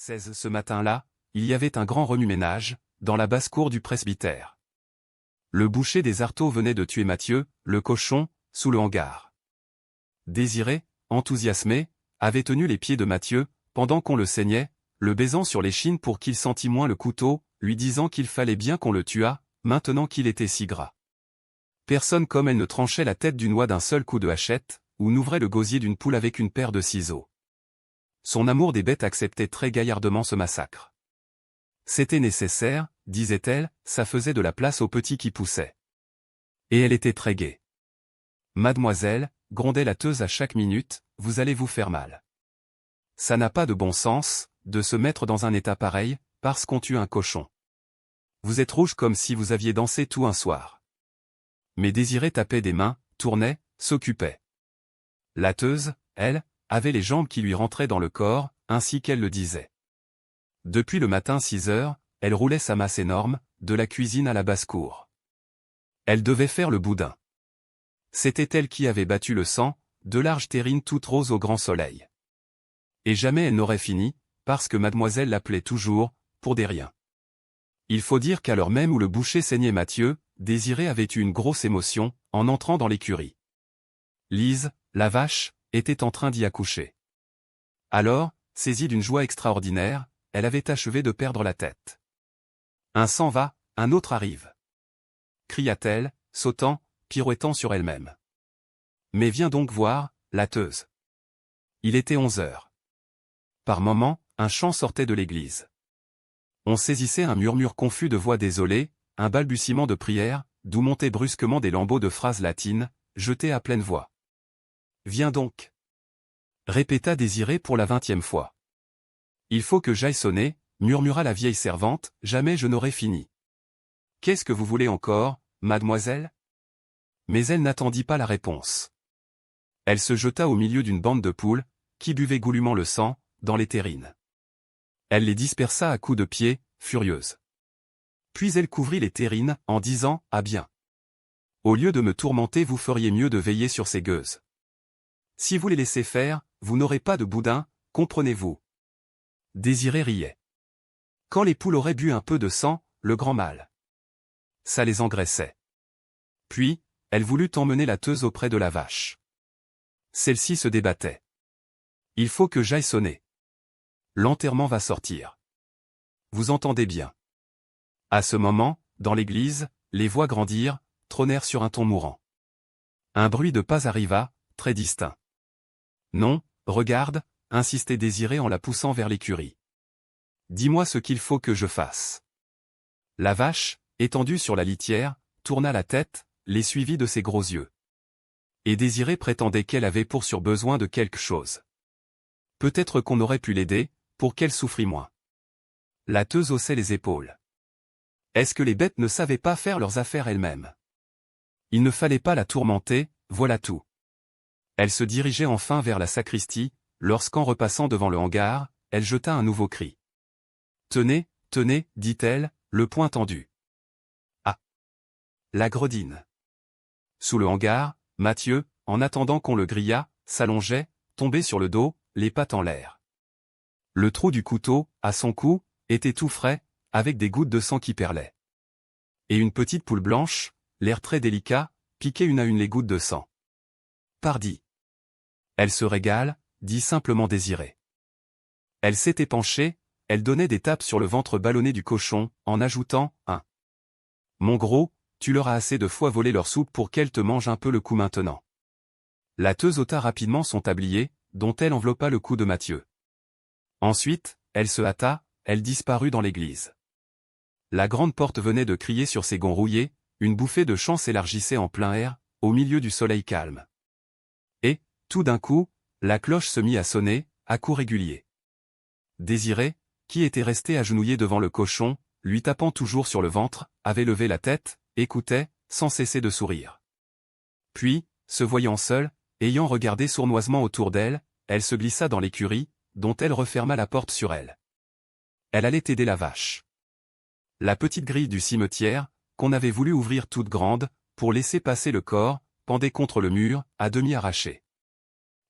16 Ce matin-là, il y avait un grand remue-ménage, dans la basse-cour du presbytère. Le boucher des Artaud venait de tuer Mathieu, le cochon, sous le hangar. Désiré, enthousiasmé, avait tenu les pieds de Mathieu, pendant qu'on le saignait, le baisant sur l'échine pour qu'il sentît moins le couteau, lui disant qu'il fallait bien qu'on le tuât, maintenant qu'il était si gras. Personne comme elle ne tranchait la tête d'une oie d'un seul coup de hachette, ou n'ouvrait le gosier d'une poule avec une paire de ciseaux. Son amour des bêtes acceptait très gaillardement ce massacre. C'était nécessaire, disait-elle, ça faisait de la place aux petits qui poussaient. Et elle était très gaie. Mademoiselle, grondait la teuse à chaque minute, vous allez vous faire mal. Ça n'a pas de bon sens, de se mettre dans un état pareil, parce qu'on tue un cochon. Vous êtes rouge comme si vous aviez dansé tout un soir. Mais Désiré tapait des mains, tournait, s'occupait. La teuse, elle, avait les jambes qui lui rentraient dans le corps, ainsi qu'elle le disait. Depuis le matin 6 heures, elle roulait sa masse énorme, de la cuisine à la basse-cour. Elle devait faire le boudin. C'était elle qui avait battu le sang, de larges terrines toutes roses au grand soleil. Et jamais elle n'aurait fini, parce que mademoiselle l'appelait toujours, pour des riens. Il faut dire qu'à l'heure même où le boucher saignait Mathieu, Désiré avait eu une grosse émotion, en entrant dans l'écurie. Lise, la vache, était en train d'y accoucher. Alors, saisie d'une joie extraordinaire, elle avait achevé de perdre la tête. Un s'en va, un autre arrive. Cria-t-elle, sautant, pirouettant sur elle-même. Mais viens donc voir, la teuse. Il était 11 heures. Par moments, un chant sortait de l'église. On saisissait un murmure confus de voix désolées, un balbutiement de prières, d'où montaient brusquement des lambeaux de phrases latines, jetées à pleine voix. Viens donc. Répéta Désiré pour la 20e fois. Il faut que j'aille sonner, murmura la vieille servante, jamais je n'aurai fini. Qu'est-ce que vous voulez encore, mademoiselle? Mais elle n'attendit pas la réponse. Elle se jeta au milieu d'une bande de poules, qui buvaient goulûment le sang, dans les terrines. Elle les dispersa à coups de pied, furieuse. Puis elle couvrit les terrines, en disant, ah bien. Au lieu de me tourmenter vous feriez mieux de veiller sur ces gueuses. Si vous les laissez faire, vous n'aurez pas de boudin, comprenez-vous. Désiré riait. Quand les poules auraient bu un peu de sang, le grand mal. Ça les engraissait. Puis, elle voulut emmener la teuse auprès de la vache. Celle-ci se débattait. Il faut que j'aille sonner. L'enterrement va sortir. Vous entendez bien. À ce moment, dans l'église, les voix grandirent, trônèrent sur un ton mourant. Un bruit de pas arriva, très distinct. Non, regarde, insistait Désiré en la poussant vers l'écurie. Dis-moi ce qu'il faut que je fasse. La vache, étendue sur la litière, tourna la tête, les suivit de ses gros yeux. Et Désiré prétendait qu'elle avait pour sûr besoin de quelque chose. Peut-être qu'on aurait pu l'aider, pour qu'elle souffrît moins. La teuse haussait les épaules. Est-ce que les bêtes ne savaient pas faire leurs affaires elles-mêmes? Il ne fallait pas la tourmenter, voilà tout. Elle se dirigeait enfin vers la sacristie, lorsqu'en repassant devant le hangar, elle jeta un nouveau cri. Tenez, tenez, dit-elle, le poing tendu. Ah! La gredine. Sous le hangar, Mathieu, en attendant qu'on le grillât, s'allongeait, tombé sur le dos, les pattes en l'air. Le trou du couteau, à son cou, était tout frais, avec des gouttes de sang qui perlaient. Et une petite poule blanche, l'air très délicat, piquait une à une les gouttes de sang. Pardi. Elle se régale, dit simplement Désiré. Elle s'était penchée, elle donnait des tapes sur le ventre ballonné du cochon, en ajoutant « un. Mon gros, tu leur as assez de fois volé leur soupe pour qu'elle te mange un peu le cou maintenant. » La teuse ôta rapidement son tablier, dont elle enveloppa le cou de Mathieu. Ensuite, elle se hâta, elle disparut dans l'église. La grande porte venait de crier sur ses gonds rouillés, une bouffée de chant s'élargissait en plein air, au milieu du soleil calme. Et, tout d'un coup, la cloche se mit à sonner, à coups réguliers. Désiré, qui était resté agenouillé devant le cochon, lui tapant toujours sur le ventre, avait levé la tête, écoutait, sans cesser de sourire. Puis, se voyant seule, ayant regardé sournoisement autour d'elle, elle se glissa dans l'écurie, dont elle referma la porte sur elle. Elle allait aider la vache. La petite grille du cimetière, qu'on avait voulu ouvrir toute grande, pour laisser passer le corps, pendait contre le mur, à demi arraché.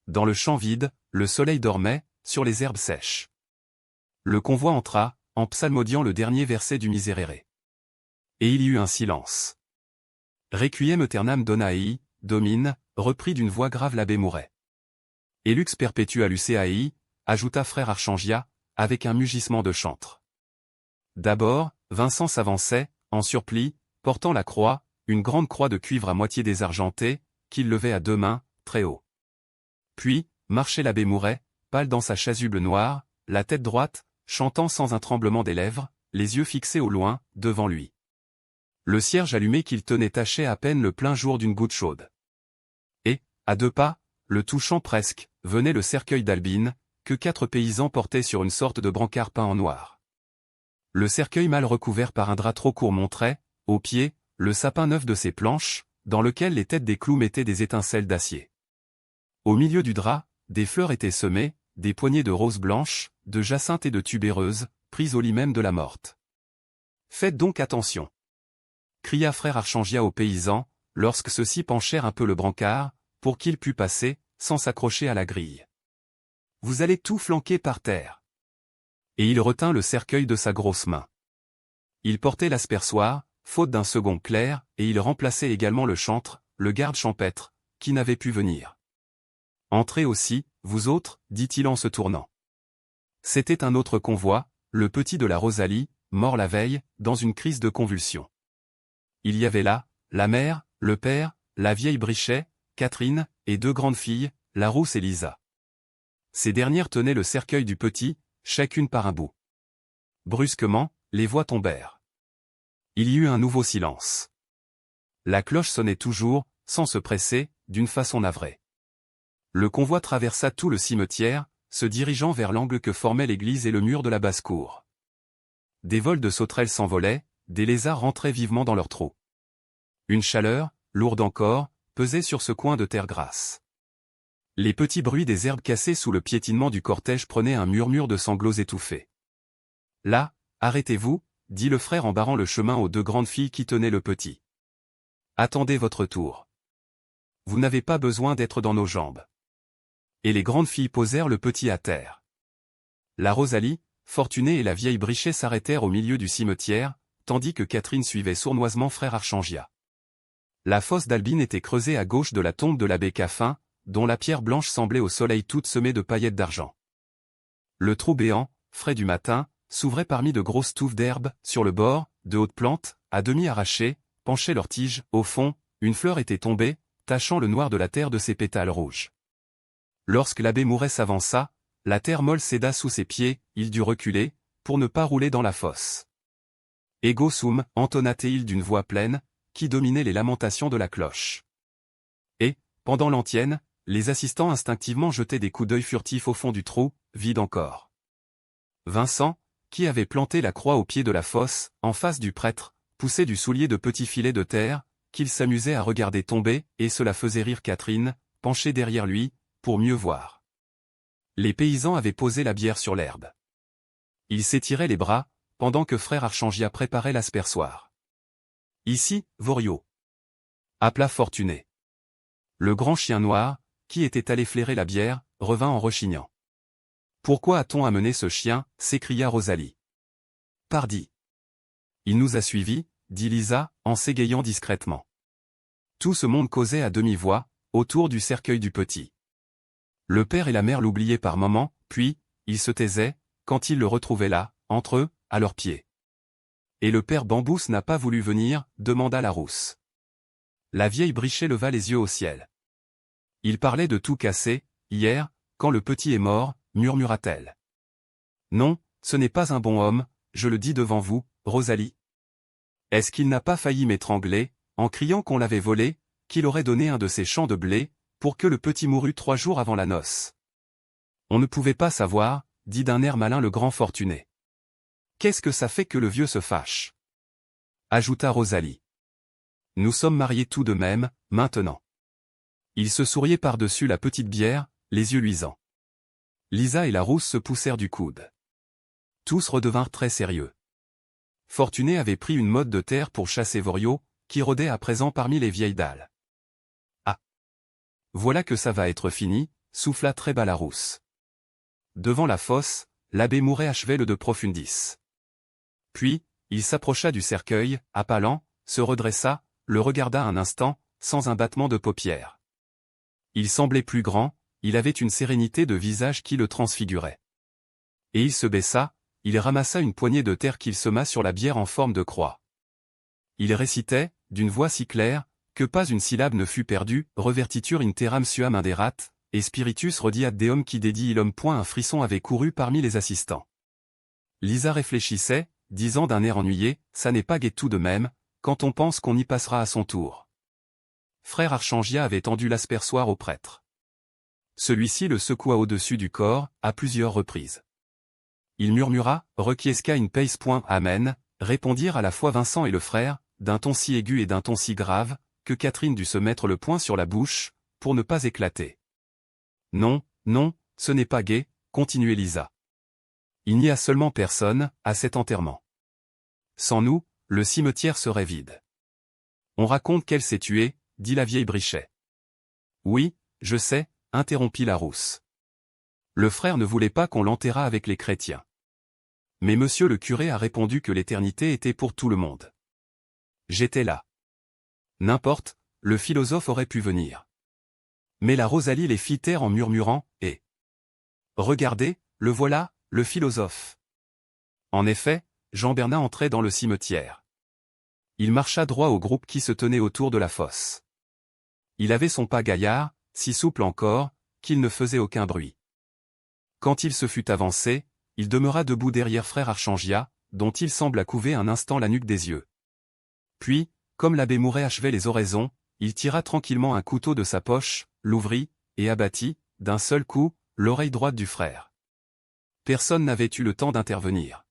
Dans le champ vide, le soleil dormait, sur les herbes sèches. Le convoi entra, en psalmodiant le dernier verset du Miserere. Et il y eut un silence. Requiem aeternam dona ei, Domine, reprit d'une voix grave l'abbé Mouret. Et lux perpetua Luceaei, ajouta frère Archangia, avec un mugissement de chantre. D'abord, Vincent s'avançait, en surplis, portant la croix, une grande croix de cuivre à moitié désargentée, qu'il levait à deux mains, très haut. Puis, marchait l'abbé Mouret, pâle dans sa chasuble noire, la tête droite, chantant sans un tremblement des lèvres, les yeux fixés au loin, devant lui. Le cierge allumé qu'il tenait tachait à peine le plein jour d'une goutte chaude. Et, à deux pas, le touchant presque, venait le cercueil d'Albine, que 4 paysans portaient sur une sorte de brancard peint en noir. Le cercueil mal recouvert par un drap trop court montrait, au pied, le sapin neuf de ses planches, dans lequel les têtes des clous mettaient des étincelles d'acier. Au milieu du drap, des fleurs étaient semées, des poignées de roses blanches, de jacinthes et de tubéreuses, prises au lit même de la morte. « Faites donc attention !» cria frère Archangia aux paysans, lorsque ceux-ci penchèrent un peu le brancard, pour qu'il pût passer, sans s'accrocher à la grille. « Vous allez tout flanquer par terre. » Et il retint le cercueil de sa grosse main. Il portait l'aspersoir, faute d'un second clerc, et il remplaçait également le chantre, le garde champêtre, qui n'avait pu venir. « Entrez aussi, vous autres, dit-il en se tournant. C'était un autre convoi, le petit de la Rosalie, mort la veille, dans une crise de convulsion. Il y avait là, la mère, le père, la vieille Brichet, Catherine, et 2 grandes filles, la Rousse et Lisa. Ces dernières tenaient le cercueil du petit, chacune par un bout. Brusquement, les voix tombèrent. Il y eut un nouveau silence. La cloche sonnait toujours, sans se presser, d'une façon navrée. Le convoi traversa tout le cimetière, se dirigeant vers l'angle que formaient l'église et le mur de la basse-cour. Des vols de sauterelles s'envolaient, des lézards rentraient vivement dans leurs trous. Une chaleur, lourde encore, pesait sur ce coin de terre grasse. Les petits bruits des herbes cassées sous le piétinement du cortège prenaient un murmure de sanglots étouffés. « Là, arrêtez-vous, » dit le frère en barrant le chemin aux 2 grandes filles qui tenaient le petit. « Attendez votre tour. Vous n'avez pas besoin d'être dans nos jambes. » Et les grandes filles posèrent le petit à terre. La Rosalie, Fortunée et la vieille Brichet s'arrêtèrent au milieu du cimetière, tandis que Catherine suivait sournoisement frère Archangia. La fosse d'Albine était creusée à gauche de la tombe de l'abbé Caffin, dont la pierre blanche semblait au soleil toute semée de paillettes d'argent. Le trou béant, frais du matin, s'ouvrait parmi de grosses touffes d'herbe, sur le bord, de hautes plantes, à demi arrachées, penchaient leurs tiges, au fond, une fleur était tombée, tachant le noir de la terre de ses pétales rouges. Lorsque l'abbé Mouret s'avança, la terre molle céda sous ses pieds, il dut reculer, pour ne pas rouler dans la fosse. « Ego sum » entonna-t-il d'une voix pleine, qui dominait les lamentations de la cloche. Et, pendant l'antienne, les assistants instinctivement jetaient des coups d'œil furtifs au fond du trou, vide encore. Vincent, qui avait planté la croix au pied de la fosse, en face du prêtre, poussait du soulier de petits filets de terre, qu'il s'amusait à regarder tomber, et cela faisait rire Catherine, penchée derrière lui, pour mieux voir. Les paysans avaient posé la bière sur l'herbe. Ils s'étiraient les bras, pendant que frère Archangia préparait l'aspersoir. « Ici, Voriot !» appela Fortuné. Le grand chien noir, qui était allé flairer la bière, revint en rechignant. « Pourquoi a-t-on amené ce chien » s'écria Rosalie. « Pardi. Il nous a suivis, dit Lisa, en s'égayant discrètement. Tout ce monde causait à demi-voix, autour du cercueil du petit. Le père et la mère l'oubliaient par moments, puis, ils se taisaient, quand ils le retrouvaient là, entre eux, à leurs pieds. « Et le père Bambousse n'a pas voulu venir » demanda la Rousse. La vieille Brichet leva les yeux au ciel. « Il parlait de tout casser, hier, quand le petit est mort, » murmura-t-elle. « Non, ce n'est pas un bon homme, je le dis devant vous, Rosalie. Est-ce qu'il n'a pas failli m'étrangler, en criant qu'on l'avait volé, qu'il aurait donné un de ses champs de blé, pour que le petit mourût 3 jours avant la noce? On ne pouvait pas savoir, dit d'un air malin le grand Fortuné. Qu'est-ce que ça fait que le vieux se fâche? Ajouta Rosalie. Nous sommes mariés tout de même, maintenant. Il se souriait par-dessus la petite bière, les yeux luisants. Lisa et la Rousse se poussèrent du coude. Tous redevinrent très sérieux. Fortuné avait pris une motte de terre pour chasser Voriot, qui rôdait à présent parmi les vieilles dalles. Ah! Voilà que ça va être fini, souffla très bas la Rousse. Devant la fosse, l'abbé Mouret achevait le De Profundis. Puis, il s'approcha du cercueil, à pas lents, se redressa, le regarda un instant, sans un battement de paupières. Il semblait plus grand, il avait une sérénité de visage qui le transfigurait. Et il se baissa, il ramassa une poignée de terre qu'il sema sur la bière en forme de croix. Il récitait, d'une voix si claire, que pas une syllabe ne fut perdue, revertitur in terram suam inderat, et spiritus rodiat deum qui dédie illum. Un frisson avait couru parmi les assistants. Lisa réfléchissait, disant d'un air ennuyé, ça n'est pas gai tout de même, quand on pense qu'on y passera à son tour. Frère Archangia avait tendu l'aspersoir au prêtre. Celui-ci le secoua au-dessus du corps, à plusieurs reprises. Il murmura, requiesca in pace. Amen, répondirent à la fois Vincent et le frère, d'un ton si aigu et d'un ton si grave, que Catherine dut se mettre le poing sur la bouche, pour ne pas éclater. Non, non, ce n'est pas gai, continuait Lisa. Il n'y a seulement personne, à cet enterrement. Sans nous, le cimetière serait vide. On raconte qu'elle s'est tuée, dit la vieille Brichet. Oui, je sais, interrompit la rousse. Le frère ne voulait pas qu'on l'enterrât avec les chrétiens. Mais monsieur le curé a répondu que l'éternité était pour tout le monde. J'étais là. N'importe, le philosophe aurait pu venir. Mais la Rosalie les fit taire en murmurant, et... Regardez, le voilà, le philosophe. En effet, Jean Bernat entrait dans le cimetière. Il marcha droit au groupe qui se tenait autour de la fosse. Il avait son pas gaillard, si souple encore, qu'il ne faisait aucun bruit. Quand il se fut avancé, il demeura debout derrière frère Archangia, dont il sembla couver un instant la nuque des yeux. Puis, comme l'abbé Mouret achevait les oraisons, il tira tranquillement un couteau de sa poche, l'ouvrit, et abattit, d'un seul coup, l'oreille droite du frère. Personne n'avait eu le temps d'intervenir.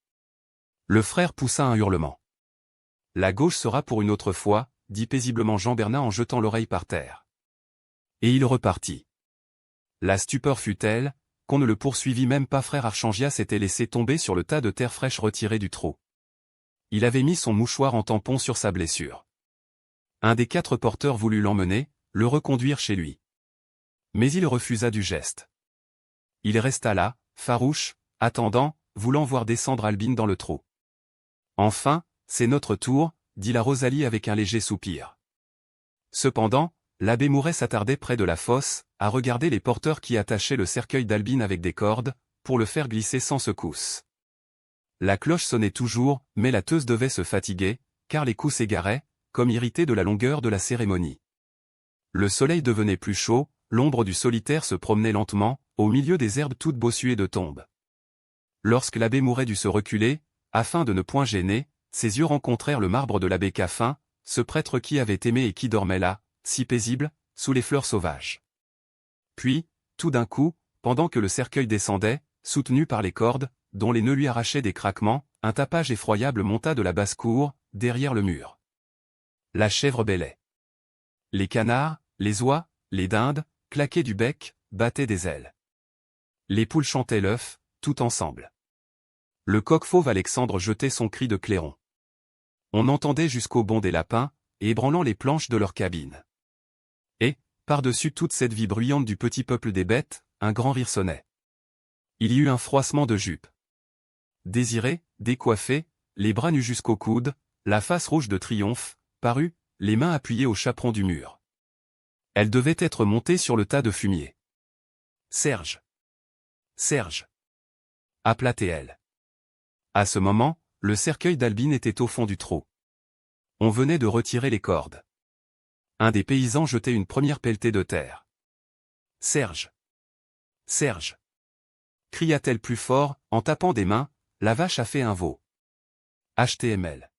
Le frère poussa un hurlement. La gauche sera pour une autre fois, dit paisiblement Jean Bernat en jetant l'oreille par terre. Et il repartit. La stupeur fut telle, qu'on ne le poursuivit même pas. Frère Archangia s'était laissé tomber sur le tas de terre fraîche retiré du trou. Il avait mis son mouchoir en tampon sur sa blessure. Un des 4 porteurs voulut l'emmener, le reconduire chez lui. Mais il refusa du geste. Il resta là, farouche, attendant, voulant voir descendre Albine dans le trou. Enfin, c'est notre tour, dit la Rosalie avec un léger soupir. Cependant, l'abbé Mouret s'attardait près de la fosse, à regarder les porteurs qui attachaient le cercueil d'Albine avec des cordes, pour le faire glisser sans secousse. La cloche sonnait toujours, mais la teuse devait se fatiguer, car les coups s'égaraient, comme irrités de la longueur de la cérémonie. Le soleil devenait plus chaud, l'ombre du solitaire se promenait lentement, au milieu des herbes toutes bossuées de tombes. Lorsque l'abbé Mouret dut se reculer, afin de ne point gêner, ses yeux rencontrèrent le marbre de l'abbé Caffin, ce prêtre qui avait aimé et qui dormait là, si paisible, sous les fleurs sauvages. Puis, tout d'un coup, pendant que le cercueil descendait, soutenu par les cordes, dont les nœuds lui arrachaient des craquements, un tapage effroyable monta de la basse-cour, derrière le mur. La chèvre bêlait. Les canards, les oies, les dindes, claquaient du bec, battaient des ailes. Les poules chantaient l'œuf, tout ensemble. Le coq fauve Alexandre jetait son cri de clairon. On entendait jusqu'au bond des lapins, ébranlant les planches de leur cabine. Et, par-dessus toute cette vie bruyante du petit peuple des bêtes, un grand rire sonnait. Il y eut un froissement de jupes. Désiré, décoiffé, les bras nus jusqu'au coude, la face rouge de triomphe, parut, les mains appuyées au chaperon du mur. Elle devait être montée sur le tas de fumier. Serge. Serge. Appela-t-elle. À ce moment, le cercueil d'Albine était au fond du trou. On venait de retirer les cordes. Un des paysans jetait une première pelletée de terre. Serge. Serge. Cria-t-elle plus fort, en tapant des mains, la vache a fait un veau. HTML.